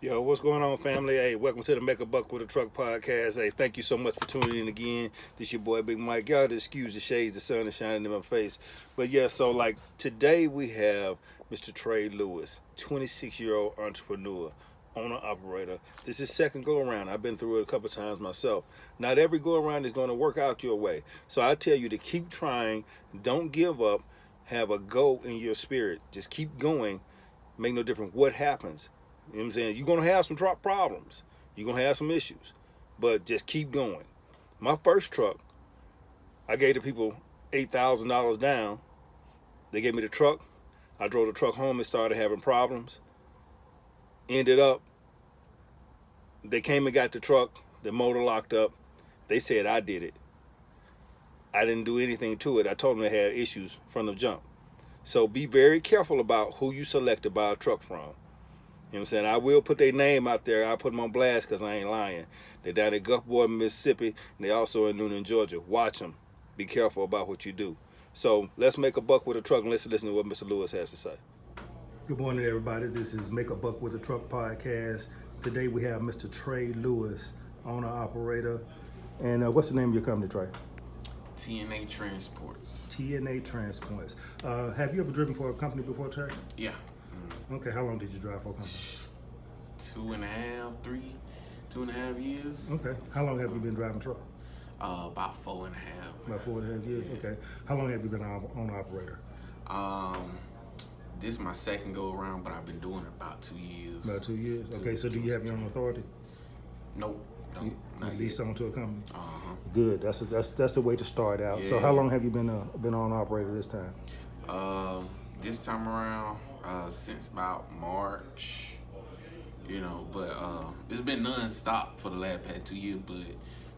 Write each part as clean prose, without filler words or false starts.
Yo, what's going on, family? Hey, welcome to the Make a Buck with a Truck podcast. Hey, thank you so much for tuning in again. This your boy Big Mike. Y'all just excuse the shades, the sun is shining in my face. But yeah, so like today we have Mr. Trey Lewis, 26-year-old entrepreneur, owner operator. This is second go around. I've been through it a couple times myself. Not every go around is going to work out your way. So I tell you to keep trying, don't give up, have a go in your spirit. Just keep going. Make no difference what happens. You know what I'm saying? You're going to have some problems. You're going to have some issues. But just keep going. My first truck, I gave the people $8,000 down. They gave me the truck. I drove the truck home and started having problems. Ended up, they came and got the truck. The motor locked up. They said I did it. I didn't do anything to it. I told them they had issues from the jump. So be very careful about who you select to buy a truck from. You know what I'm saying? I will put their name out there. I'll put them on blast because I ain't lying. They're down at Gulfport, Mississippi, and they're also in Noonan, Georgia. Watch them. Be careful about what you do. So let's make a buck with a truck and let's listen to what Mr. Lewis has to say. Good morning, everybody. This is Make a Buck with a Truck podcast. Today we have Mr. Trey Lewis, owner operator. And what's the name of your company, Trey? TNA Transports. TNA Transports. Have you ever driven for a company before, Trey? Yeah. Okay, how long did you drive for a company? 2.5 years. Okay, how long have you been driving truck? About 4.5. About 4.5 years, yeah. Okay. How long have you been on operator? This is my second go around, but I've been doing it about 2 years. About 2 years? Okay, so do you have your own authority? Nope, don't. You lease onto a company? Uh-huh. Good, that's the way to start out. Yeah. So how long have you been on operator this time? This time around, since about March, but it's been non-stop for the last past 2 years, but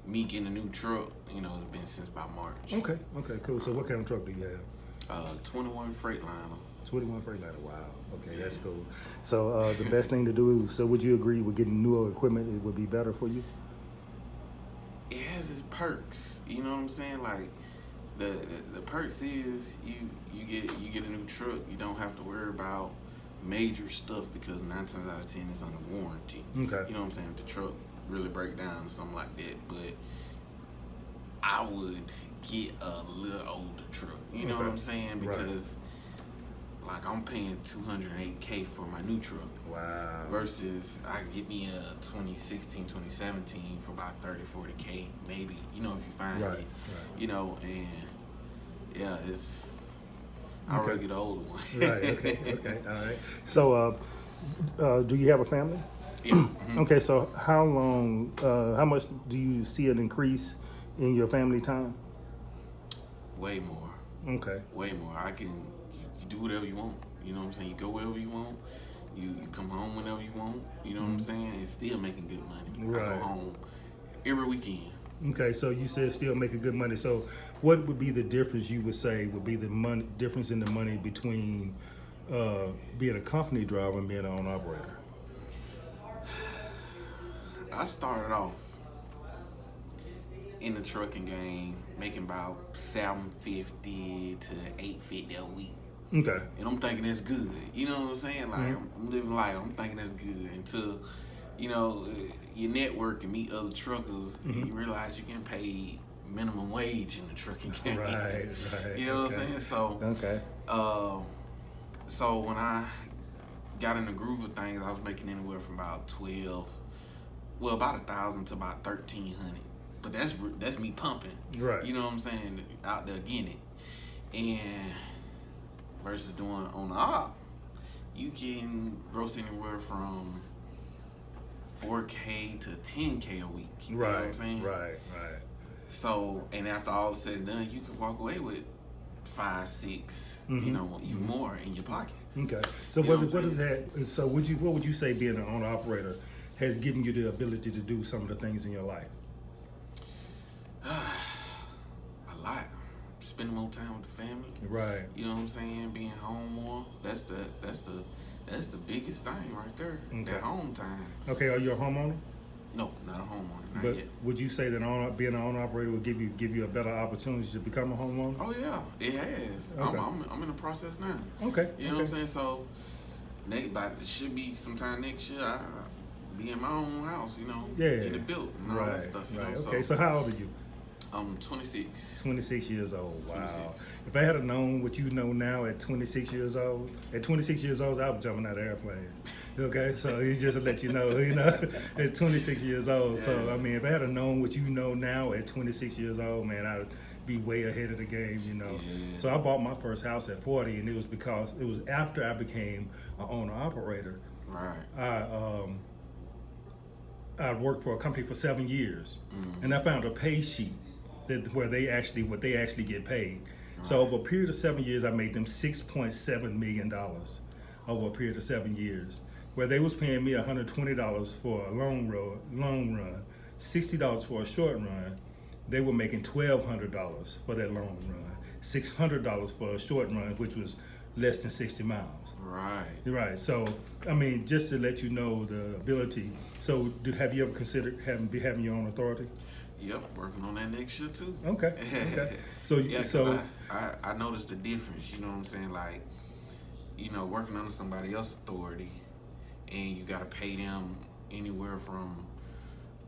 me getting a new truck, it's been since about March. Okay, cool. So what kind of truck do you have? 21 Freightliner. 21 Freightliner, wow. Okay, that's cool. So the best thing to do, so would you agree with getting newer equipment, it would be better for you? It has its perks, you know what I'm saying? Like, the perks is you get a new truck, you don't have to worry about major stuff because 9 times out of 10 it's under warranty. Okay. You know what I'm saying? If the truck really break down or something like that, but I would get a little older truck. You know what I'm saying? Because like I'm paying $208K for my new truck. Wow. Versus I could get me a 2016, 2017 for about 30, 40K maybe. If you find it. Right. And yeah, it's I'd rather get the older one. Right. Okay. All right. So, do you have a family? Yeah. Mm-hmm. Okay. So, how much do you see an increase in your family time? Way more. Okay. Way more. You do whatever you want. You know what I'm saying? You go wherever you want. You come home whenever you want. You know what I'm saying? It's still making good money. Right. I go home every weekend. Okay, so you said still making good money. So what would be the difference you would say would be the difference in the money between being a company driver and being an owner operator? I started off in the trucking game making about $750 to $850 a week. Okay. And I'm thinking that's good. You know what I'm saying? Like, I'm living life. I'm thinking that's good until, you network and meet other truckers and you realize you can pay minimum wage in the trucking game. Right. You know what I'm saying? So, so when I got in the groove of things, I was making anywhere from about about 1,000 to about 1,300. But that's me pumping. Right. You know what I'm saying? Out there getting it. And versus doing on the op, you can gross anywhere from 4K to 10K a week. You know what I'm saying? Right. So, and after all is said and done, you can walk away with 5, 6, even more in your pockets. Okay. So what would you say being an owner operator has given you the ability to do some of the things in your life? A lot. Spending more time with the family. Right. You know what I'm saying? Being home more. That's the biggest thing right there. Okay. That home time. Okay, are you a homeowner? No, not a homeowner. Not yet. Would you say that being an owner operator would give you a better opportunity to become a homeowner? Oh yeah, it has. Okay. I'm in the process now. Okay. You know what I'm saying? So, it should be sometime next year. be in my own house, you know, yeah, getting it built and all that stuff, you know. Okay, so how old are you? I'm 26. 26 years old. Wow. 26. If I had known what you know now at 26 years old, I was jumping out of airplanes. Okay, so just to let you know, at 26 years old. Yeah. So, I mean, if I had known what you know now at 26 years old, man, I'd be way ahead of the game, you know. Yeah. So I bought my first house at 40, and it was after I became an owner-operator. Right. I worked for a company for 7 years, and I found a pay sheet what they actually get paid. Right. So over a period of 7 years, I made them $6.7 million over a period of 7 years, where they was paying me $120 for a long run, $60 for a short run. They were making $1,200 for that long run, $600 for a short run, which was less than 60 miles. Right. So, I mean, just to let you know the ability. So, have you ever considered having your own authority? Yep, working on that next year too. Okay. So, yeah, I noticed the difference. You know what I'm saying? Like, you know, working under somebody else's authority, and you got to pay them anywhere from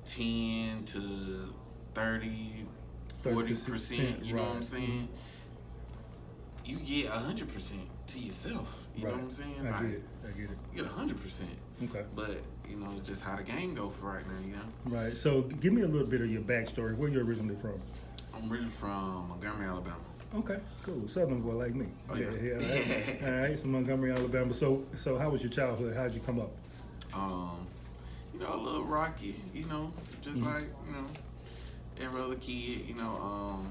10 to 30, 40%. You know what I'm saying? You get 100% to yourself. You know what I'm saying? I get it. You get 100%. Okay. But, you know, just how the game go for right now, you know? Right. So give me a little bit of your backstory. Where you originally from? I'm originally from Montgomery, Alabama. Okay, cool. Southern boy like me. Oh, yeah. All right. So Montgomery, Alabama. So how was your childhood? How'd you come up? You know, a little rocky, you know, just like, you know, every other kid, you know,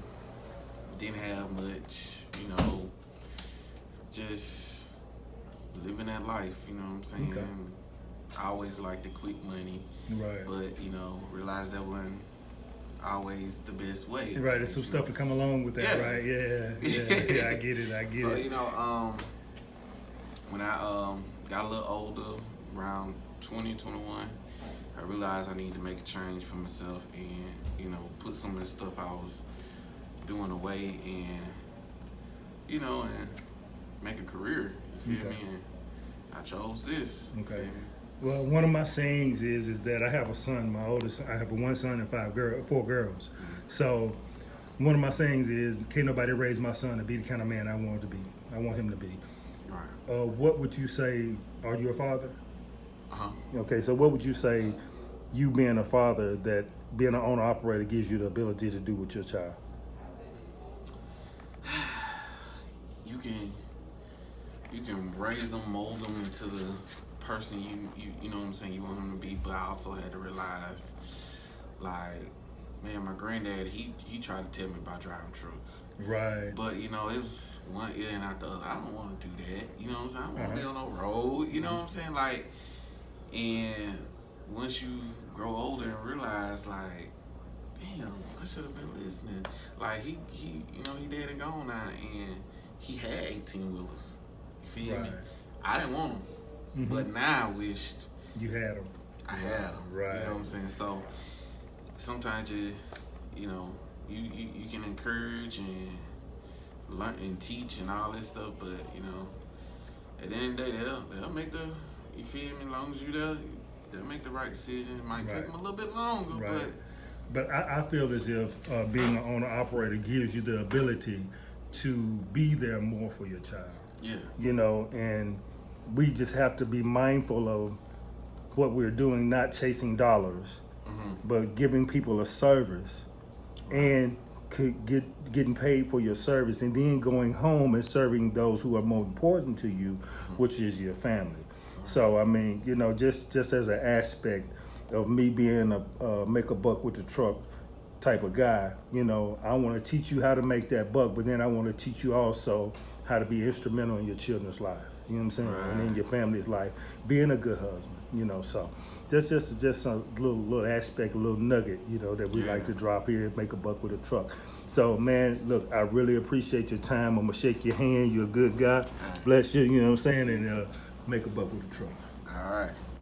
didn't have much, you know, just living that life, you know what I'm saying? Okay. I always liked the quick money, right? But, you know, realized that wasn't always the best way. Right, there's some stuff to come along with that, right? Yeah, I get it. So, you know, when I got a little older, around 20, 21, I realized I needed to make a change for myself and, you know, put some of the stuff I was doing away and, you know, and make a career. You feel me? And I chose this. Okay. Well, one of my sayings is that I have a son, my oldest. I have one son and four girls. Mm-hmm. So one of my sayings is, can't nobody raise my son to be the kind of man I want him to be. Right. What would you say? Are you a father? Uh-huh. Okay, so what would you say, you being a father, that being an owner-operator gives you the ability to do with your child? You can raise them, mold them into the person you know what I'm saying, you want him to be, but I also had to realize, like, man, my granddad, he tried to tell me about driving trucks. Right. But, you know, it was one ear and out the other. I don't want to do that. You know what I'm saying? I don't want to be on no road. You know what I'm saying? Like, and once you grow older and realize, like, damn, I should have been listening. Like, he you know, he dead and gone now, and he had 18-wheelers. You feel me? I didn't want them, but now I wished you had them. I had them. Right. You know what I'm saying? So sometimes you know, you can encourage and learn and teach and all this stuff, but you know, at the end of the day, they'll make the, you feel me? As long as you there, they'll make the right decision. It might take them a little bit longer, but I feel as if being an owner-operator gives you the ability to be there more for your child. Yeah. You know, and we just have to be mindful of what we're doing, not chasing dollars, but giving people a service and getting paid for your service, and then going home and serving those who are more important to you, which is your family. So, I mean, you know, just as an aspect of me being a make a buck with the truck type of guy, you know, I want to teach you how to make that buck, but then I want to teach you also how to be instrumental in your children's life. You know what I'm saying? Right. And in your family's life, being a good husband, you know. So just a little aspect, a little nugget, you know, that we like to drop here, make a buck with a truck. So, man, look, I really appreciate your time. I'm gonna shake your hand. You're a good guy. Bless you. You know what I'm saying? And make a buck with a truck. All right.